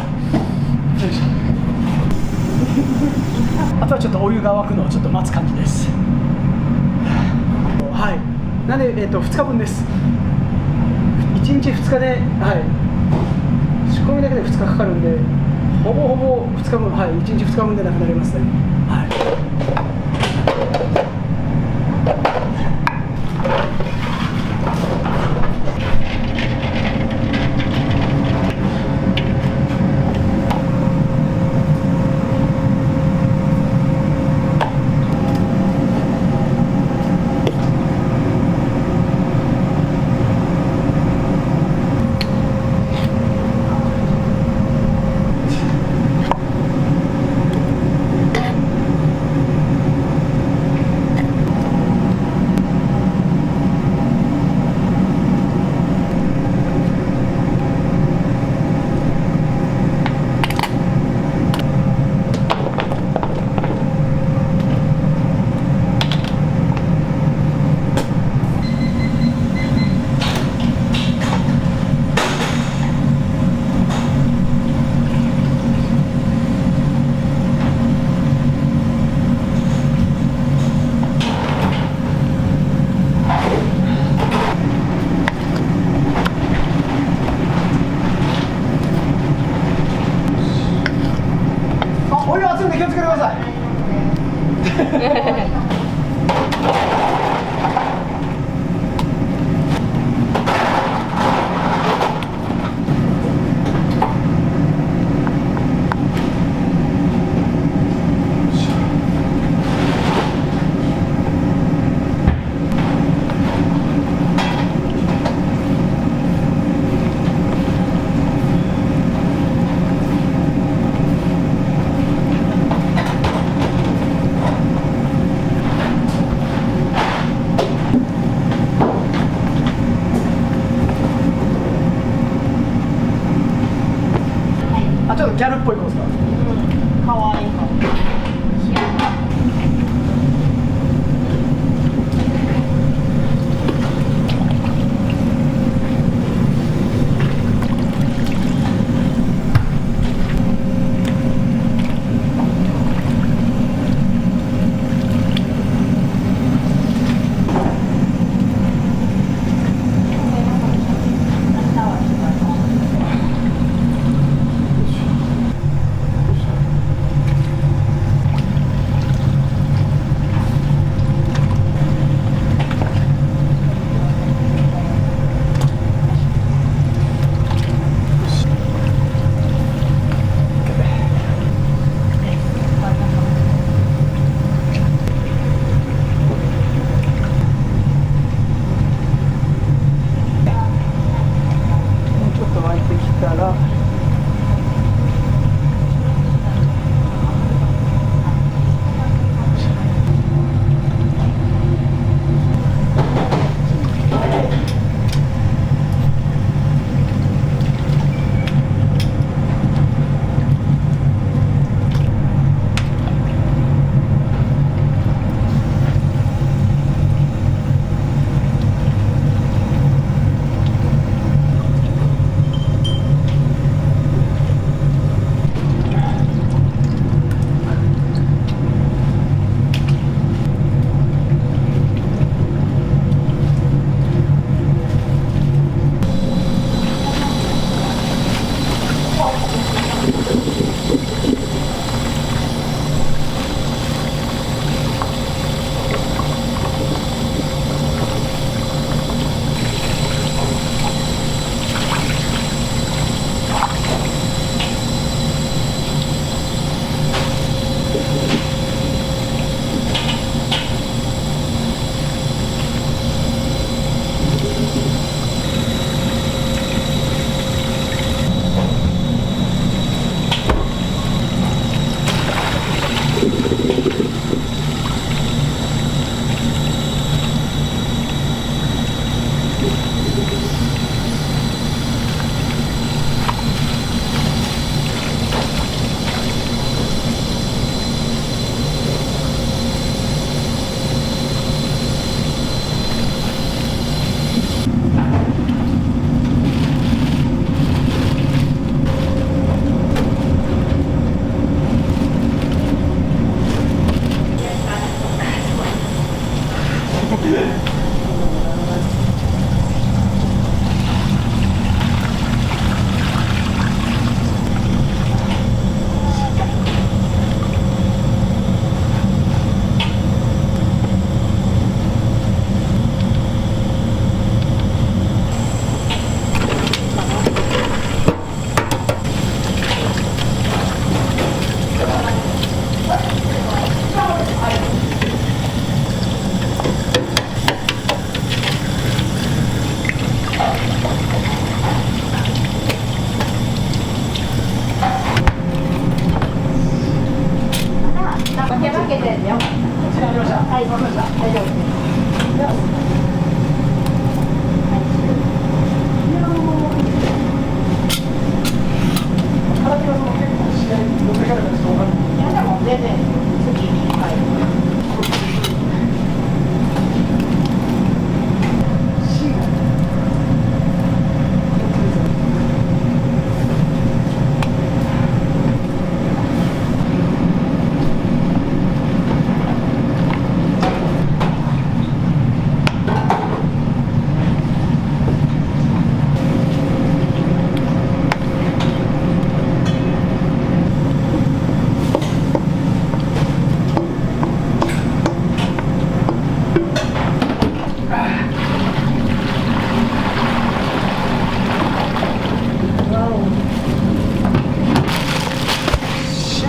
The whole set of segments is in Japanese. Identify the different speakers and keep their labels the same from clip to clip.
Speaker 1: よいしょ。あとはちょっとお湯が沸くのをちょっと待つ感じです。はい。なんで2日分です。1日2日で、はい。仕込みだけで2日かかるんで、ほぼほぼ2日分、はい、1日2日分でなくなりますね。はい。お湯熱いんで気をつけてください。あ、ちょっとギャルっぽい子ですか。
Speaker 2: かわいいか。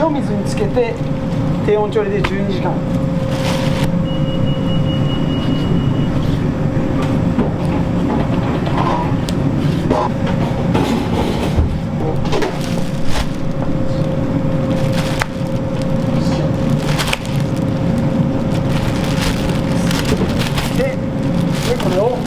Speaker 1: 塩水につけて低温調理で12時間。でこれを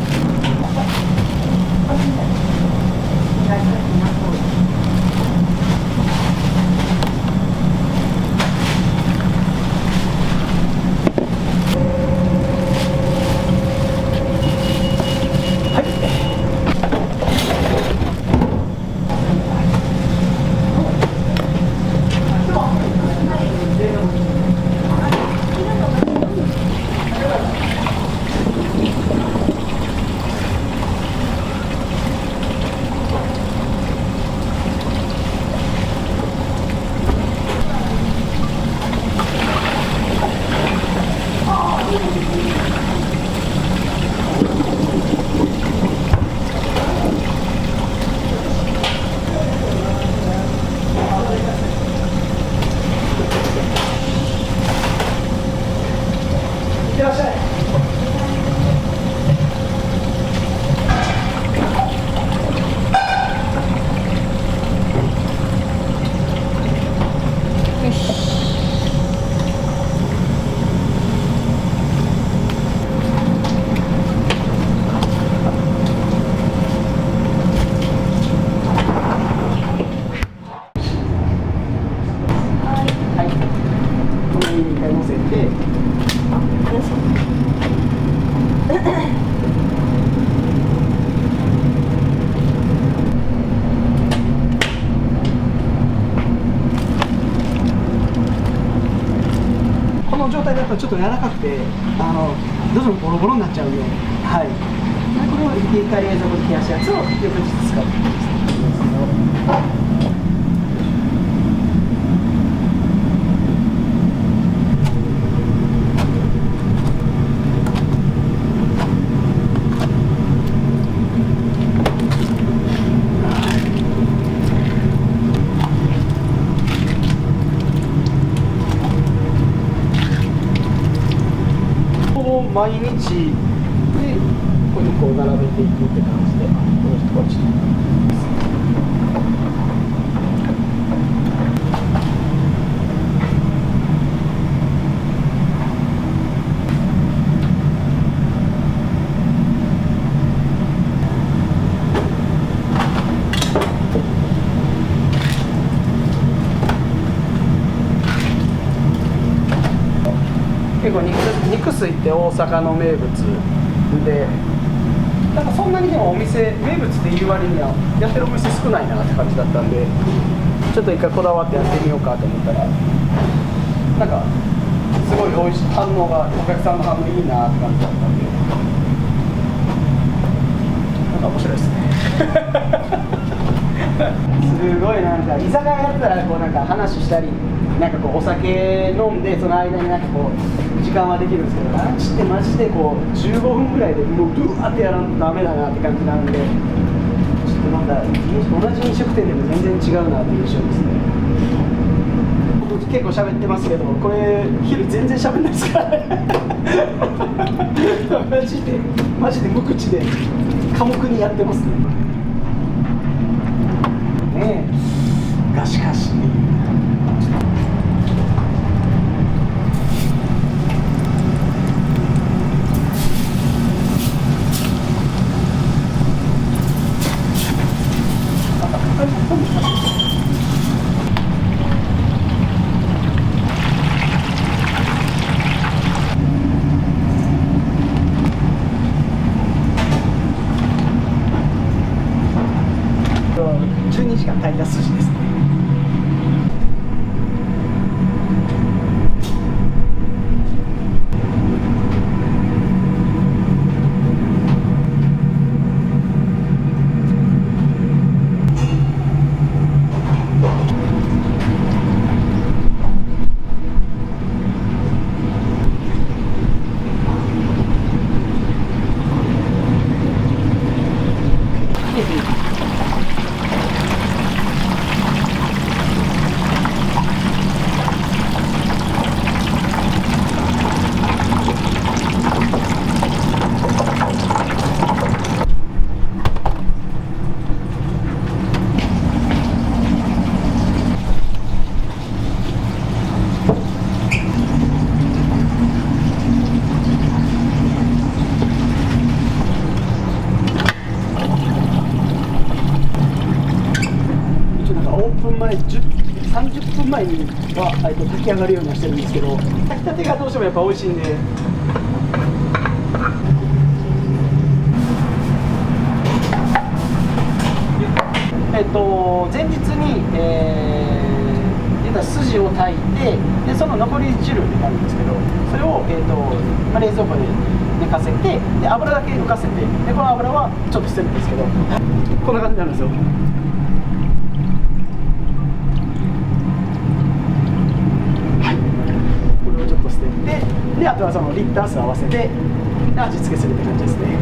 Speaker 1: いらっしゃい。はい、この上に一回乗せて、この状態だとちょっと柔らかくて、どうしてもボロボロになっちゃうんで、はい。これを一回冷蔵庫で冷やしたやつを翌日使っていきます。毎日でここにこう並べていくって感じで、こっち結構肉水って大阪の名物で、なんかそんなにでもお店名物っていう割にはやってるお店少ないなって感じだったんで、ちょっと一回こだわってやってみようかと思ったら、なんかすごい美味しい反応が、お客さんの反応いいなって感じだったんで、なんか面白いですねすごいなんか居酒屋やったらこうなんか話したり、なんかこうお酒飲んでその間になんかこう時間はできるんですけど、ランチってマジでこう15分ぐらいでもうブワーってやらんとダメだなって感じなんで、ちょっとなんか同じ飲食店でも全然違うなっていう印象ですね。僕結構喋ってますけど、これ昼全然喋んないですからマジで無口で寡黙にやってますね。ねえ、がしかし今ね30分前には炊き上がるようにはしてるんですけど、炊きたてがどうしてもやっぱ美味しいんで。前日に、筋を炊いて、でその残り汁になるんですけど、それを、まあ、冷蔵庫で寝かせて、で油だけ浮かせて、でこの油はちょっと捨てるんですけど、こんな感じになるんですよ。はい、これをちょっと捨てて、であとはそのリッター数合わせてで味付けするって感じですね。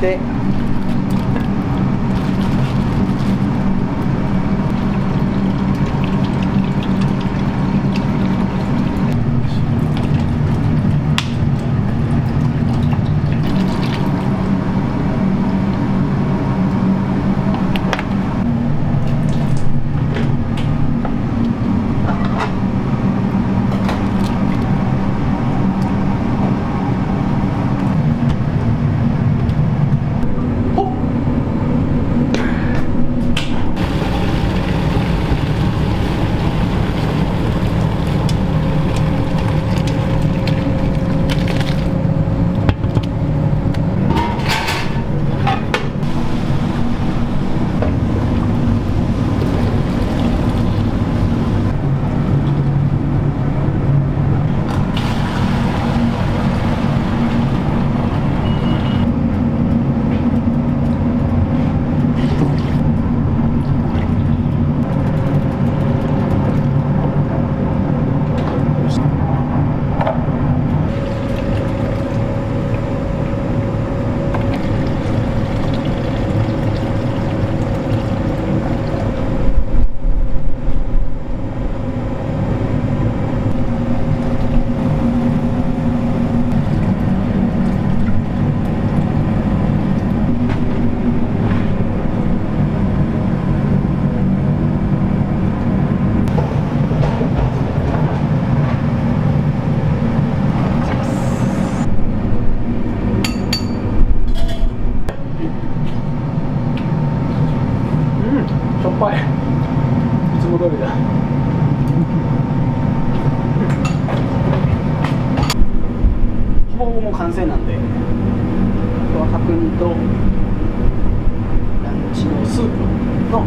Speaker 1: でしょっぱい、いつも通りだ。ほぼほぼもう完成なんで、あとは角煮とランチのスープの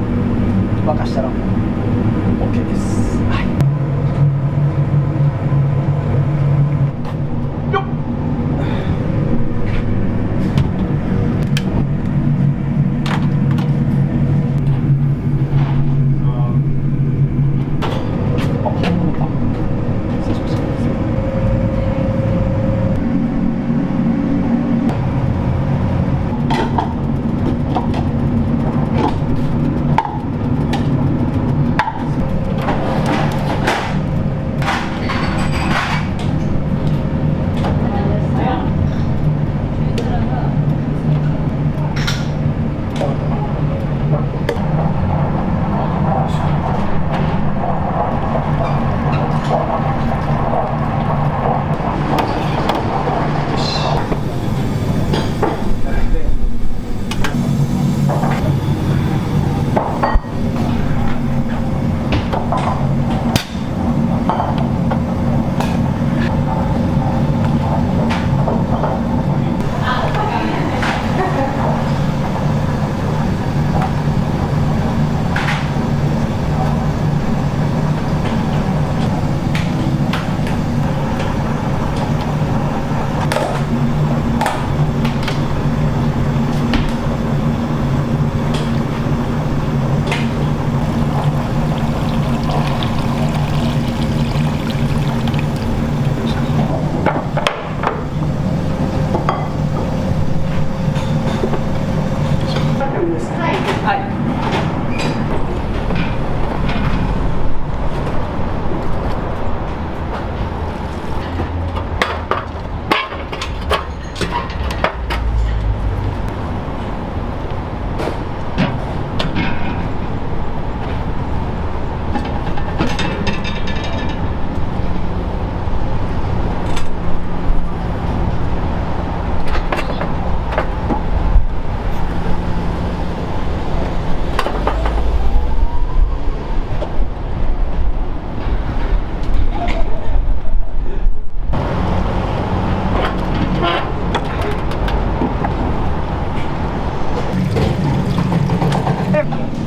Speaker 1: 沸かしたらもう OK です。はい。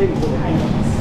Speaker 1: 店舗で入ります。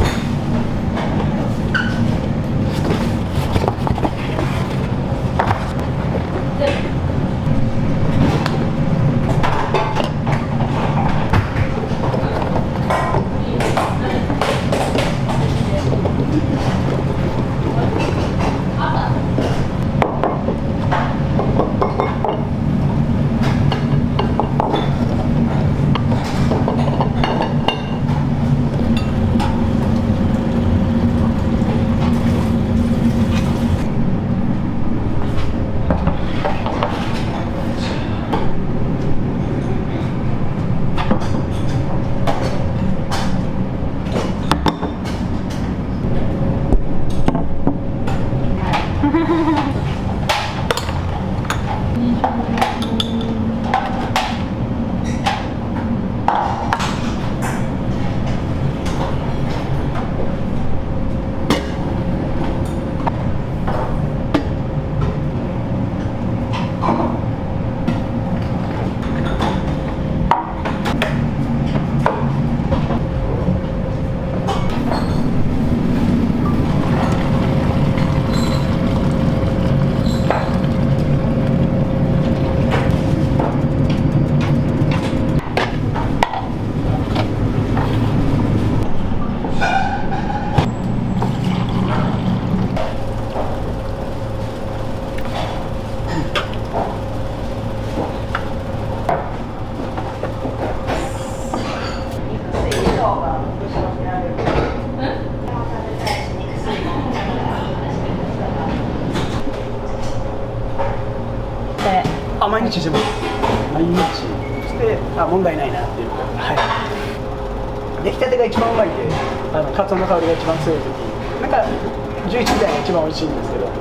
Speaker 1: 毎日してます。毎日して問題ないなっていうことで、はい、出来たてが一番うまいんで、カツオの香りが一番強い時、なんか11時台が一番美味しいんですけど、はい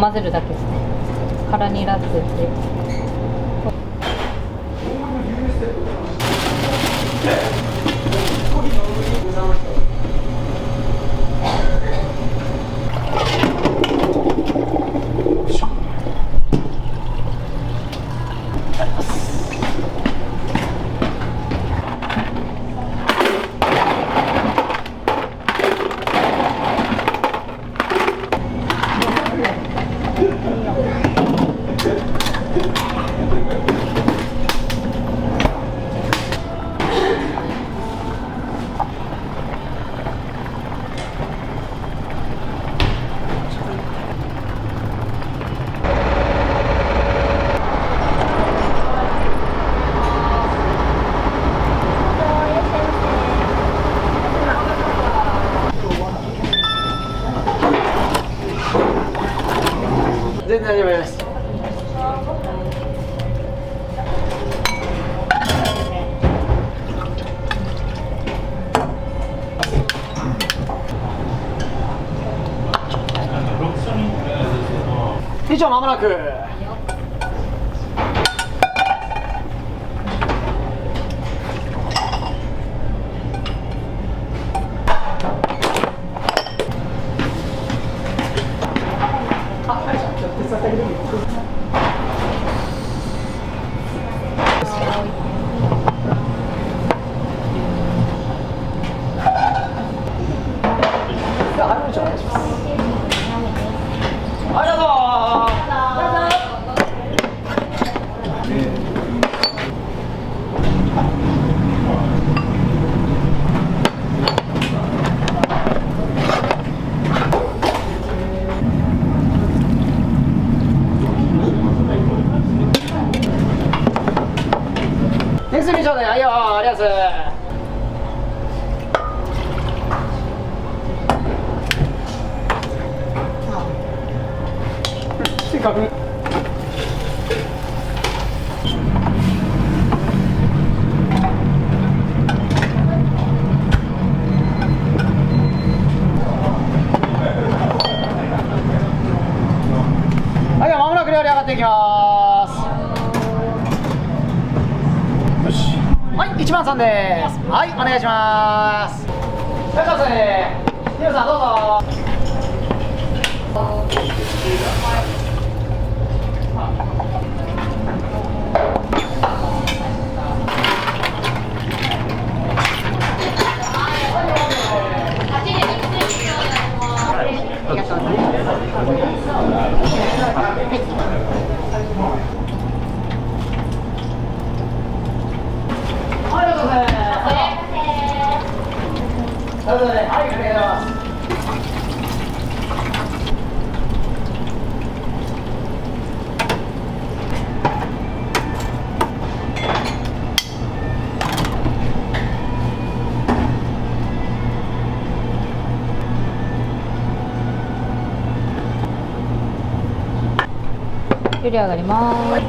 Speaker 2: 混ぜるだけですね。空にいらずって。
Speaker 1: 全然大丈夫です。以上、まもなく点数見ちょうだい。はいよ、ありがとうございます。確認。
Speaker 3: 1番さんです。はい、お願いします。いらっしゃいませ。皆さんどうぞ。
Speaker 2: ゆり上がります。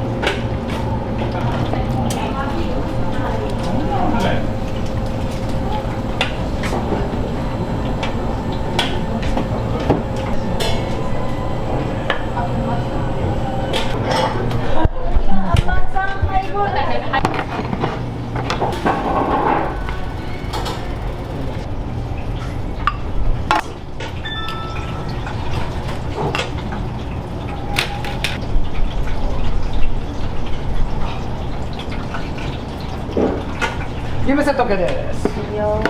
Speaker 3: ゲームセット OK です。
Speaker 2: いいよ。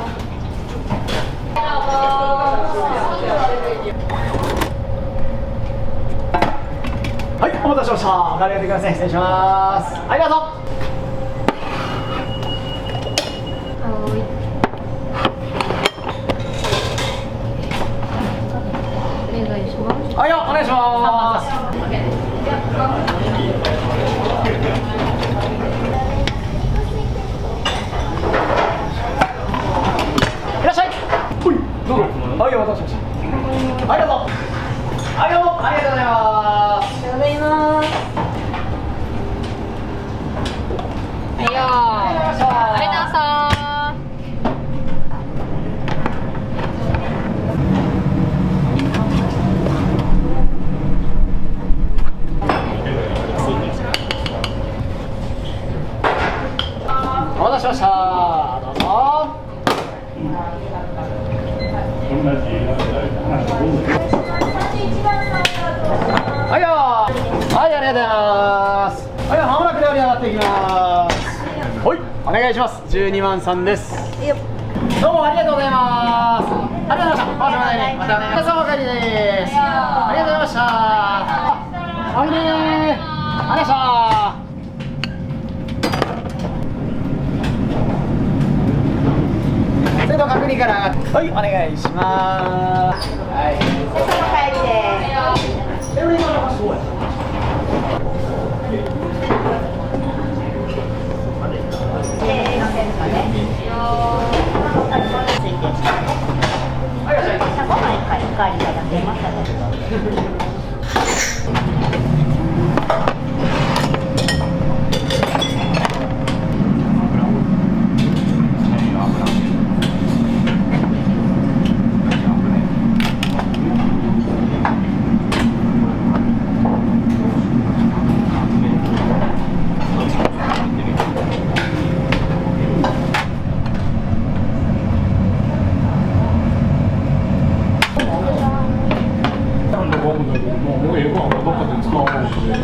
Speaker 3: はい、お待たせしました。ガレージください。失礼します。ありがとう。
Speaker 2: お願いします。
Speaker 3: はいよ、お願いします。いらっしゃい。ほい、どうぞ。はい、お待たせしました。ありがとう。はいよ、ありがとうございます。
Speaker 2: ありがとうございます。はいよ。ありがとうございました。ありがとうございました。
Speaker 3: お待たせしました。どうぞ。はいよ。はい、ありがとうございます。はい、まもなく料理上がっていきます。はい、お願いします。12万さんです。どうもありがとうございます。ありがとうございました。お世話になりまたね。皆さんお帰りです。ありがとうございました。おいでー。ありがとうございました。制度確認からはい、お願いします。はい。その帰りです。
Speaker 4: もう英語はどっかで使おうとして。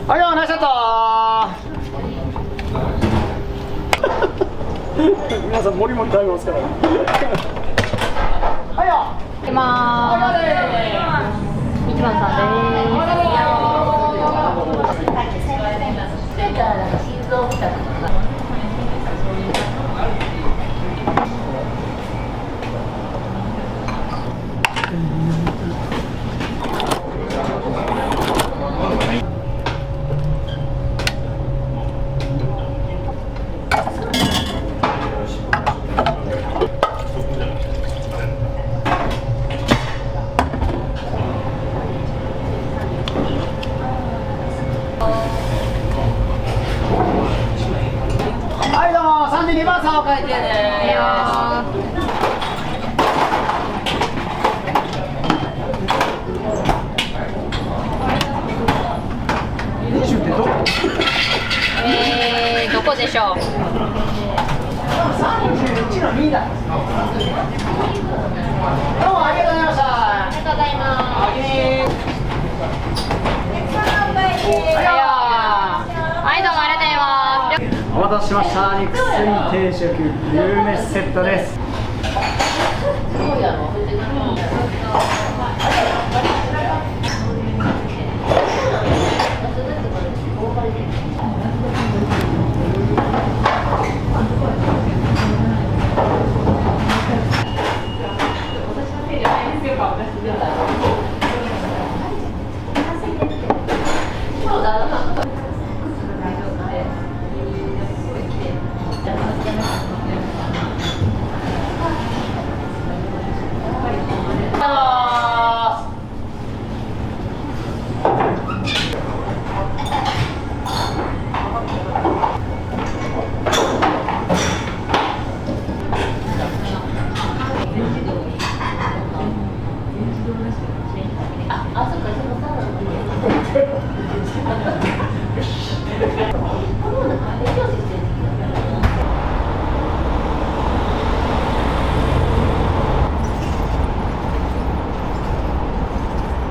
Speaker 3: はいよ、ナイスショットー皆さん、もりもり食べますから。はいよ。
Speaker 2: 行きまーす。1番さんです。
Speaker 3: さんお会計ね
Speaker 1: 20ってどこ？
Speaker 2: どこでしょう。
Speaker 3: 31の2だ。どうもありがとうございました。
Speaker 2: ありがとうございます。はい、どうもありがとうございます。
Speaker 3: お待たせしました。肉水定食牛めしセットです。